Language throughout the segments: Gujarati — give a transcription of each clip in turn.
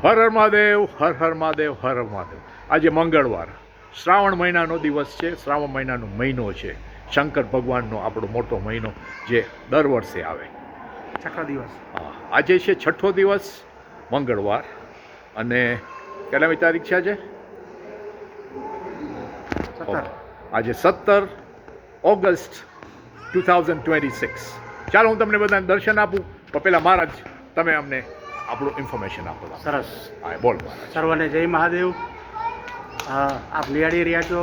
હર હર મહાદેવ, હર હર મહાદેવ, હર હર મહાદેવ. આજે મંગળવાર, શ્રાવણ મહિનાનો દિવસ છે. શ્રાવણ મહિનાનો મહિનો છે, શંકર ભગવાનનો આપણો મોટો મહિનો જે દર વર્ષે આવે. છઠ્ઠો દિવસ. હા, આજે છે છઠ્ઠો દિવસ, મંગળવાર. અને કેટલામી તારીખ છે આજે? 17. આજે 17 ઓગસ્ટ 2026. ચાલો હું તમને બધાને દર્શન આપું, પણ પહેલાં મહારાજ તમે અમને આપણું ઇન્ફોર્મેશન આપો. સરસ. હા, બોલ મહારાજ. સર્વને જય મહાદેવ. આપ નિહાળી રહ્યા છો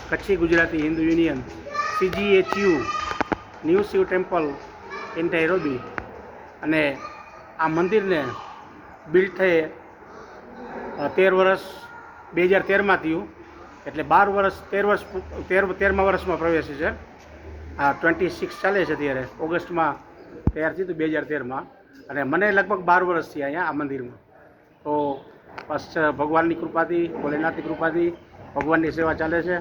Kutchi Gujarati Hindu union CGHU new Shiv temple in Nairobi. અને આ મંદિરને બિલ્ડ થયે 13 વર્ષ 2013માં થયું, એટલે 12 વર્ષ 13મા વર્ષમાં પ્રવેશે છે. આ 26 ચાલે છે અત્યારે. ઓગસ્ટમાં તૈયાર થયું હતું 2013માં, અને મને લગભગ 12 વર્ષ થયા અહીંયા આ મંદિરમાં. તો બસ ભગવાનની કૃપાથી, ભોલેનાથની કૃપાથી ભગવાનની સેવા ચાલે છે,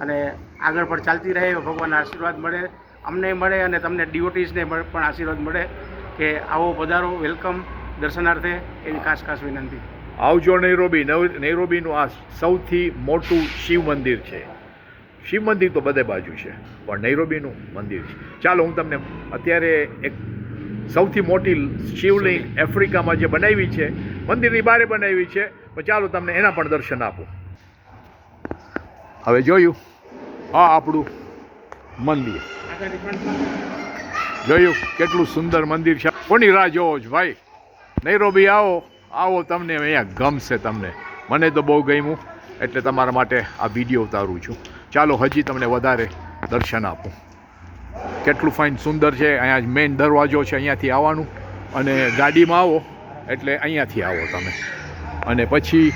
અને આગળ પણ ચાલતી રહે. ભગવાનના આશીર્વાદ મળે, અમને મળે, અને તમને ડિવોટીઝને પણ આશીર્વાદ મળે કે આવો પધારો, વેલકમ દર્શનાર્થે, એવી ખાસ વિનંતી. આવજો નૈરોબી. નૈરોબીનું આ સૌથી મોટું શિવ મંદિર છે. શિવ મંદિર તો બધે બાજુ છે, પણ નૈરોબીનું મંદિર છે. ચાલો હું તમને અત્યારે એક સૌથી મોટી શિવલિંગ આફ્રિકામાં જે બનાવી છે, મંદિરની બહાર બનાવી છે, પણ ચાલો તમને એના પણ દર્શન આપું. હવે જોયું, આ આપણું મંદિર જોયું, કેટલું સુંદર મંદિર છે. કોની રાહ જોવો છો ભાઈ? નૈરોબી આવો, તમને અહીંયા ગમશે. મને તો બહુ ગમ્યું, એટલે તમારા માટે આ વિડીયો ઉતારું છું. ચાલો હજી તમને વધારે દર્શન આપું. કેટલું ફાઇન સુંદર છે. અહીંયા મેઇન દરવાજો છે, અહીંયાથી આવવાનું, અને ગાડીમાં આવો એટલે અહીંયાથી આવો તમે, અને પછી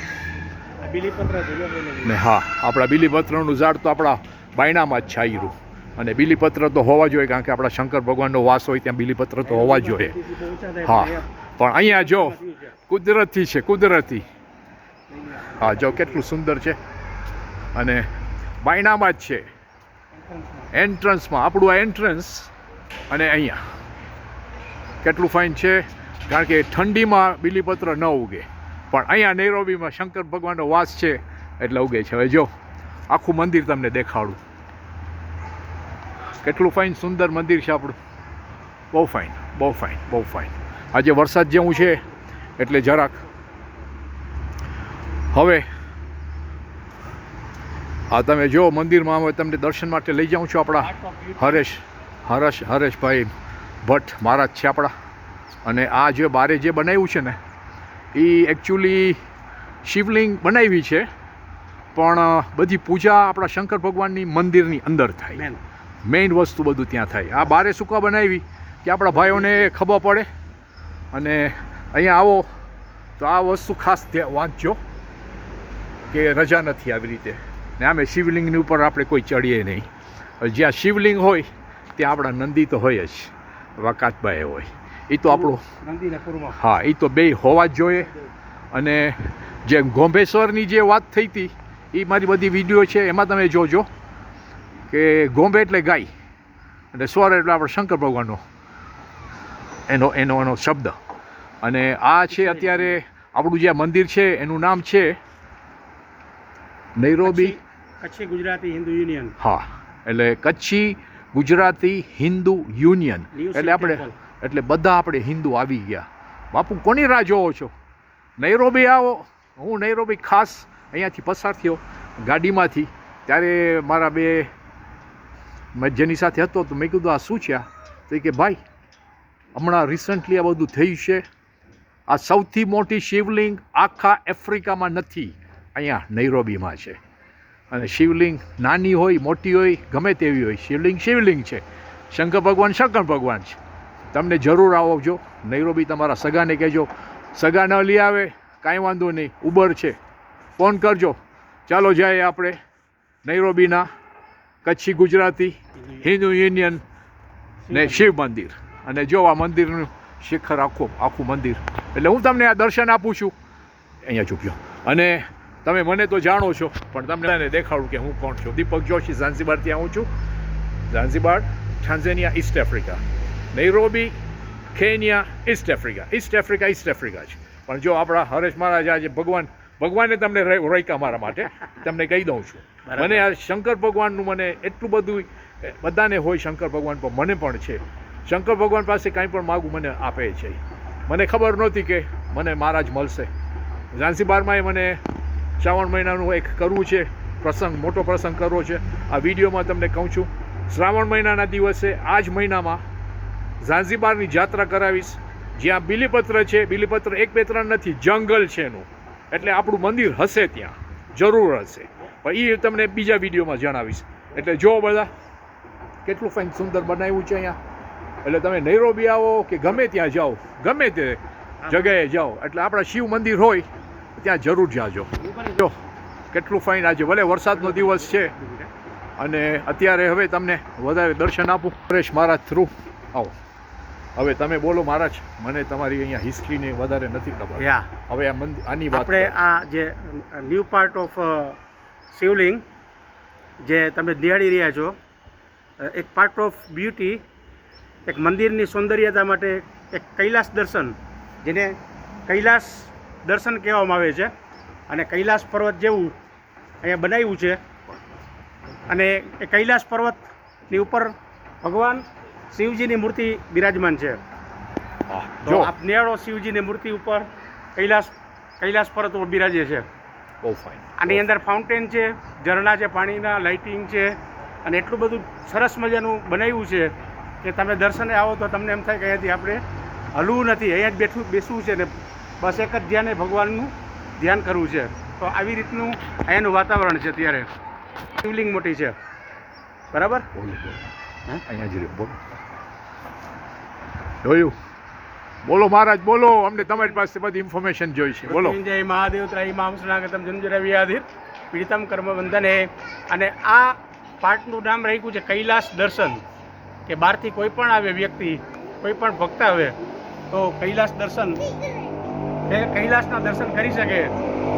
ને હા, આપણા બીલીપત્રનું ઝાડ તો આપણા બાયણામાં જ છાયરું, અને બીલીપત્ર તો હોવા જોઈએ, કારણ કે આપણા શંકર ભગવાનનો વાસ હોય ત્યાં બીલીપત્ર તો હોવા જોઈએ. હા, પણ અહીંયા જો કુદરતી છે, કુદરતી. હા, જો કેટલું સુંદર છે, અને બાયણામાં જ છે, એન્ટ્રન્સમાં આપણું આ એન્ટ્રન્સ. અને અહીંયા કેટલું ફાઇન છે, કારણ કે ઠંડીમાં બીલીપત્ર ન ઉગે, પણ અહીંયા નૈરોબીમાં શંકર ભગવાનનો વાસ છે એટલે ઉગે છે. હવે જો આખું મંદિર તમને દેખાડું, કેટલું ફાઇન સુંદર મંદિર છે આપણું. બહુ ફાઇન, બહુ ફાઇન, બહુ ફાઇન. આજે વરસાદ જેવું છે એટલે જરાક હવે આ તમે જો મંદિરમાં હવે તમને દર્શન માટે લઈ જાઉં છું. આપણા હરેશભાઈ ભટ્ટ મહારાજ છે આપણા, અને આ જે બારે જે બનાવ્યું છે ને, એ એકચ્યુઅલી શિવલિંગ બનાવી છે, પણ બધી પૂજા આપણા શંકર ભગવાનની મંદિરની અંદર થાય. મેઇન વસ્તુ બધું ત્યાં થાય. આ બારે સુકા બનાવી કે આપણા ભાઈઓને ખબર પડે, અને અહીંયા આવો તો આ વસ્તુ ખાસ વાંચજો કે રજા નથી આવી રીતે. ને આમે શિવલિંગની ઉપર આપણે કોઈ ચડીએ નહીં. જ્યાં શિવલિંગ હોય ત્યાં આપણા નંદી તો હોય જ, વાકાતભાઈ હોય, એ તો આપણું, હા, એ તો બે હોવા જ જોઈએ. અને જે ગોંભેશ્વરની જે વાત થઈ હતી, એ મારી બધી વિડીયો છે, એમાં તમે જોજો કે ગોંભે એટલે ગાય, અને સ્વર એટલે આપણે શંકર ભગવાનનો એનો શબ્દ. અને આ છે અત્યારે આપણું જે મંદિર છે, એનું નામ છે નૈરોબી કચ્છી ગુજરાતી હિન્દુ યુનિયન. હા, એટલે કચ્છી ગુજરાતી હિન્દુ યુનિયન, એટલે બધા આપણે હિન્દુ આવી ગયા. બાપુ કોની રાહ જોવો છો? નૈરોબી આવો. હું નૈરોબી ખાસ અહીંયાથી પસાર થયો ગાડીમાંથી, ત્યારે મારા જેની સાથે હતો, તો મેં કીધું આ શું છે? તો કે ભાઈ હમણાં રિસન્ટલી આ બધું થયું છે. આ સૌથી મોટી શિવલિંગ આખા આફ્રિકામાં નથી, અહીંયા નૈરોબીમાં છે. અને શિવલિંગ નાની હોય મોટી હોય ગમે તેવી હોય, શિવલિંગ છે. શંકર ભગવાન છે. તમને જરૂર આવજો નૈરોબી. તમારા સગાને કહેજો, સગા ન લઈ આવે કાંઈ વાંધો નહીં, ઉબર છે, ફોન કરજો. ચાલો જાય આપણે નૈરોબીના કચ્છી ગુજરાતી હિન્દુ યુનિયન ને શિવ મંદિર. અને જો આ મંદિરનું શિખર આખું મંદિર, એટલે હું તમને આ દર્શન આપું છું. અહીંયા ચૂક્યો, અને તમે મને તો જાણો છો, પણ તમને દેખાડું કે હું કોણ છું. દીપક જોશી, ઝાંઝીબારથી આવું છું. Zanzibar, Tanzania, east Africa. Nairobi, Kenya, east Africa છે. પણ પણ જો આપણા હરેશ મહારાજ આજે ભગવાને તમને રોક્યા મારા માટે, તમને કહી દઉં છું. બરાબર. મને આ શંકર ભગવાનનું મને એટલું બધું, બધાને હોય શંકર ભગવાન પર, મને પણ છે. શંકર ભગવાન પાસે કાંઈ પણ માગું મને આપે છે. મને ખબર નહોતી કે મને મહારાજ મળશે. ઝાંસીબારમાં મને શ્રાવણ મહિનાનું એક કરવું છે પ્રસંગ, મોટો પ્રસંગ કરવો છે. આ વિડીયોમાં તમને કહું છું, શ્રાવણ મહિનાના દિવસે આ જ મહિનામાં ઝાંસીબારની જાત્રા કરાવીશ, જ્યાં બિલીપત્ર છે. બિલીપત્ર 1 2 3 નથી, જંગલ છે એનું. એટલે આપણું મંદિર હશે ત્યાં, જરૂર હશે, પણ એ તમને બીજા વિડીયોમાં જણાવીશ. એટલે જો બધા કેટલું ફાઇન સુંદર બનાવ્યું છે અહીંયા. એટલે તમે નૈરોબી આવો કે ગમે ત્યાં જાઓ, ગમે તે જગ્યાએ જાઓ, એટલે આપણા શિવ મંદિર હોય ત્યાં જરૂર જાજો. જો કેટલું ફાઇન. આજે ભલે વરસાદનો દિવસ છે અને અત્યારે હવે તમને વધારે દર્શન આપું હરેશ મહારાજ થ્રુ. આવો હવે તમે બોલો મહારાજ, મને તમારી અહીંયા હિસ્ટ્રીની વધારે નથી ખબર. યા હવે આ આની વાત આપણે આ જે ન્યૂ પાર્ટ ઓફ શિવલિંગ જે તમે નિહાળી રહ્યા છો, એક પાર્ટ ઓફ બ્યુટી, એક મંદિરની સૌંદર્યતા માટે એક કૈલાસ દર્શન, જેને કૈલાસ દર્શન કહેવામાં આવે છે, અને કૈલાસ પર્વત જેવું અહીંયા બનાવ્યું છે. અને એ કૈલાસ પર્વતની ઉપર ભગવાન શિવજીની મૂર્તિ બિરાજમાન છે. તો જો આપ નિહાળો, શિવજીની મૂર્તિ ઉપર કૈલાસ પર્વત ઉપર બિરાજે છે. બહુ ફાઇન. આની અંદર ફાઉન્ટેન છે, ઝરણા છે, પાણીના લાઇટિંગ છે, અને એટલું બધું સરસ મજાનું બનાવ્યું છે કે તમે દર્શને આવો તો તમને એમ થાય કે અહીંયાથી આપણે હલવું નથી, અહીંયા જ બેસવું છે ને બસ એક જ ધ્યાને ભગવાનનું ધ્યાન કરવું છે. તો આવી રીતનું અહીંયાનું વાતાવરણ છે. અત્યારે શિવલિંગ મોટી છે, બરાબર? બોલો અહીંયા જ રહ્યો, બોલો. જોયું? બોલો મહારાજ બોલો, અમને તમારી પાસે બધી ઇન્ફોર્મેશન જોઈ છે, બોલો. જય મહાદેવ ત્રાઈ મામ સ્નાગતમ જંજરવ્યાધિર પીડિતમ કર્મ બંધને. અને આ પાઠનું નામ રાખ્યું છે કૈલાસ દર્શન, કે બહારથી કોઈ પણ આવે વ્યક્તિ, કોઈ પણ ભક્ત આવે તો કૈલાસ દર્શન, એ કૈલાસના દર્શન કરી શકે,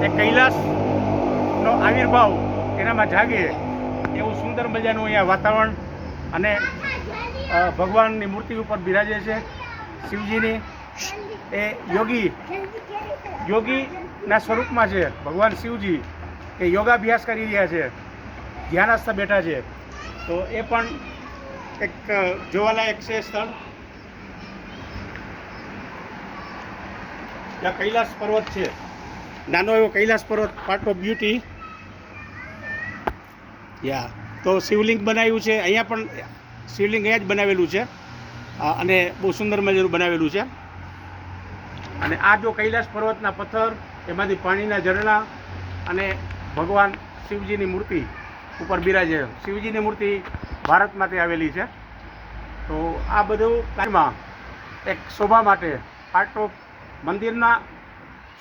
એ કૈલાસનો આવિર્ભાવ એનામાં જાગે એવું સુંદર મજાનું અહીંયા વાતાવરણ. અને ભગવાનની મૂર્તિ ઉપર બિરાજે છે શિવજીની. એ યોગીના સ્વરૂપમાં છે ભગવાન શિવજી, કે યોગાભ્યાસ કરી રહ્યા છે, ધ્યાનસ્થ બેઠા છે. તો એ પણ એક જોવાલાયક છે સ્થળ. ત્યાં કૈલાસ પર્વત છે, નાનો એવો કૈલાસ પર્વત, પાર્ટ ઓફ બ્યુટી. યા તો શિવલિંગ બનાવ્યું છે અહીંયા, પણ શિવલિંગ અહીંયા જ બનાવેલું છે, અને બહુ સુંદર મજાનું બનાવેલું છે. અને આ જો કૈલાસ પર્વતના પથ્થર, એમાંથી પાણીના ઝરણા, અને ભગવાન શિવજીની મૂર્તિ ઉપર બિરાજે. શિવજીની મૂર્તિ ભારતમાંથી આવેલી છે. તો આ બધું કાયમાં એક શોભા માટે, પાર્ટ ઓફ મંદિરના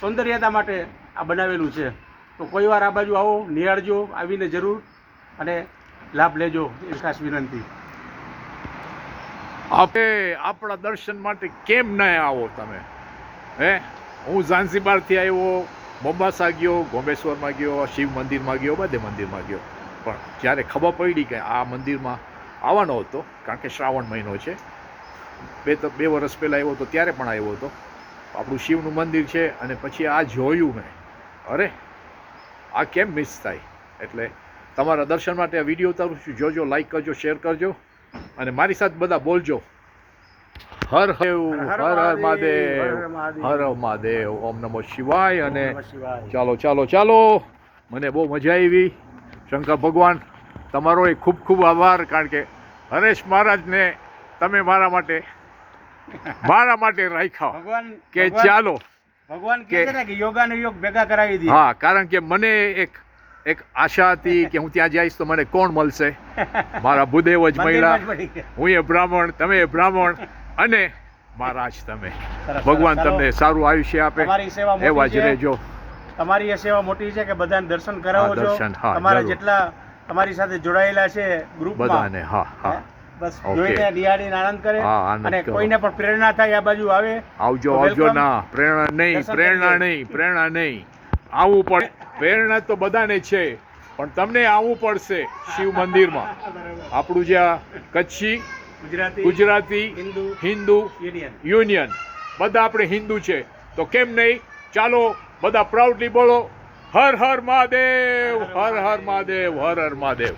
સૌંદર્યતા માટે આ બનાવેલું છે. તો કોઈ વાર આ બાજુ આવો, નિહાળજો, આવીને જરૂર અને લાભ લેજો, એ ખાસ વિનંતી. આપણા દર્શન માટે કેમ ન આવો તમે? હું ઝાંસીબારથી આવ્યો, મોમ્બાસા ગયો, ગોમેશ્વરમાં ગયો, શિવ મંદિરમાં ગયો, બધે મંદિરમાં ગયો, પણ જ્યારે ખબર પડી કે આ મંદિરમાં આવવાનો હતો, કારણ કે શ્રાવણ મહિનો છે, બે વર્ષ પહેલાં આવ્યો હતો, ત્યારે પણ આવ્યો હતો. આપણું શિવનું મંદિર છે, અને પછી આ જોયું મેં, અરે આ કેમ મિસ થાય? એટલે તમારા દર્શન માટે આ વિડીયો ઉતારું છું. જોજો, લાઈક કરજો, શેર કરજો, અને મારી સાથે બધા બોલજો, હર હર મહાદેવ, હર મહાદેવ, ઓમ નમો શિવાય. અને ચાલો, મને બહુ મજા આવી. શંકર ભગવાન તમારો એ ખૂબ ખૂબ આભાર, કારણ કે હરેશ મહારાજને તમે મારા માટે રાખ્યા ભગવાન કે ચાલો. ભગવાન કહે છે ને કે યોગાનો યોગ ભેગા કરાવી દે. હા, કારણ કે મને એક આશા હતી કે હું ત્યાં જઈશ તો મને કોણ મળશે? મારા ભૂદેવ જ મળ્યા. હું એ બ્રાહ્મણ, તમે એ બ્રાહ્મણ, અને મહારાજ તમે. ભગવાન તમને સારું આયુષ્ય આપે, એવા જ રહેજો. તમારી એ સેવા મોટી છે કે બધાને દર્શન કરાવો છો. તમારા જેટલા તમારી સાથે જોડાયેલા છે ગ્રુપમાં બધાને. હા, બસ જોઈને નિહાળીને આનંદ કરે, અને કોઈને પણ પ્રેરણા થાય આ બાજુ આવે. આવજો. ના, પ્રેરણા નહીં, આવવું પડે. પ્રેરણા તો બધાને છે, પણ તમને આવવું પડશે શિવ મંદિરમાં. આપણું જે કચ્છી, ગુજરાતી, હિન્દુ યુનિયન, બધા આપણે હિન્દુ છે, તો કેમ નહીં? ચાલો બધા પ્રાઉડલી બોલો, હર હર મહાદેવ, હર હર મહાદેવ, હર હર મહાદેવ.